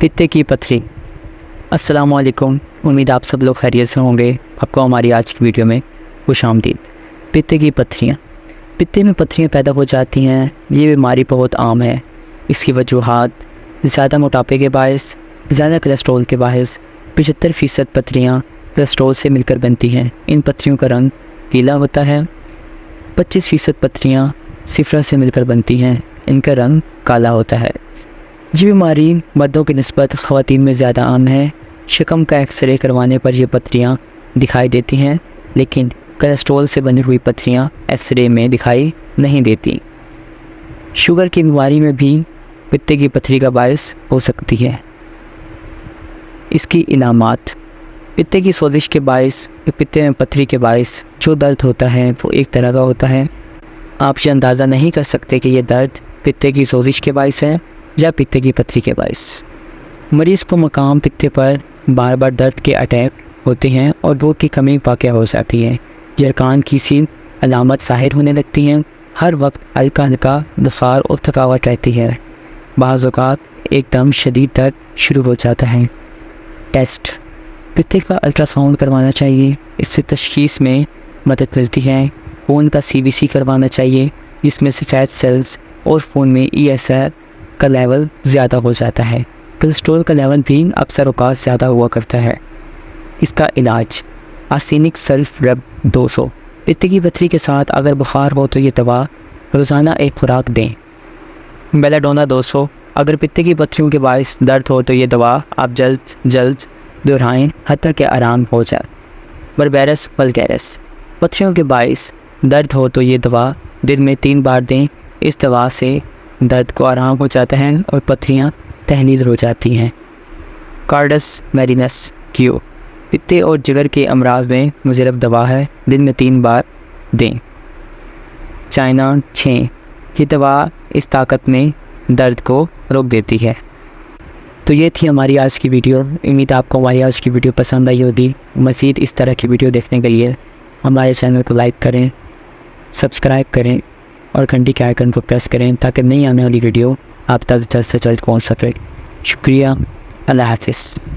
पित्ते की पथरी। अस्सलाम वालेकुम, उम्मीद आप सब लोग खैरियत से होंगे। आपको हमारी आज की वीडियो में खुशामदीद। पित्ते की पथरियाँ, पित्ते में पथरियाँ पैदा हो जाती हैं। ये बीमारी बहुत आम है। इसकी वजूहात ज़्यादा मोटापे के बायस, ज़्यादा कोलेस्ट्रॉल के बायस 75% पथरियाँ कोलेस्ट्रॉल से मिलकर बनती हैं। इन पथरियों का रंग पीला होता है। 25% पथरियाँ सिफरा से मिलकर बनती हैं। इनका रंग काला होता है। ये बीमारी मर्दों की निस्बत ख़वातीन में ज़्यादा आम है। शक्म का एक्सरे करवाने पर ये पथरियाँ दिखाई देती हैं, लेकिन कोलेस्ट्रॉल से बनी हुई पथरियाँ एक्सरे में दिखाई नहीं देती। शुगर की बीमारी में भी पित्ते की पथरी का बायस हो सकती है। इसकी इलामात, पित्ते की सोजिश के बायस या पित्ते में पथरी के बायस जो दर्द होता है वो एक तरह का होता है। आप ये अंदाज़ा नहीं कर सकते कि ये दर्द पित्ते की सोजिश के बायस है या पित्ते की पथरी के बायस। मरीज़ को मकाम पित्ते पर बार बार दर्द के अटैक होते हैं और भूख की कमी वाक़या हो जाती है। यरकान की सी अलामत ज़ाहिर होने लगती हैं। हर वक्त हल्का हल्का बुखार और थकावट रहती है। बाज़ औक़ात एकदम शदीद दर्द शुरू हो जाता है। टेस्ट, पित्ते का अल्ट्रासाउंड करवाना चाहिए। इससे तशख़ीस में मदद मिलती है। खून का CBC करवाना चाहिए, जिसमें से फैट सेल्स और खून में ESR का लेवल ज़्यादा हो जाता है। कोलेस्ट्रॉल का लेवल भी अक्सर औक़ात ज़्यादा हुआ करता है। इसका इलाज आर्सेनिक सल्फ रब 200। पित्ते की पथरी के साथ अगर बुखार हो तो ये दवा रोज़ाना एक खुराक दें। बेलाडोना 200। अगर पित्ते की पथरियों के बायस दर्द हो तो ये दवा आप जल्द दोहराएँ हत्ता कि आराम हो जाए। बर्बेरस वल्गैरिस। पथरियों के बायस दर्द हो तो ये दवा दिन में 3 बार दें। इस दवा से दर्द को आराम हो जाता है और पथरियाँ तहलील हो जाती हैं। कार्डस मैरिनस क्यू, पित्ते और जिगर के अमराज में मुजरब दवा है। दिन में 3 बार दें। चाइना 6, ये दवा इस ताकत में दर्द को रोक देती है। तो ये थी हमारी आज की वीडियो। उम्मीद आपको हमारी आज की वीडियो पसंद आई होगी। मज़ीद इस तरह की वीडियो देखने के लिए हमारे चैनल को लाइक करें, सब्सक्राइब करें और घंटी के आइकन को प्रेस करें ताकि नई आने वाली वीडियो आप तक जल्द से जल्द पहुंच सके। शुक्रिया। अल्लाह हाफ़िज़।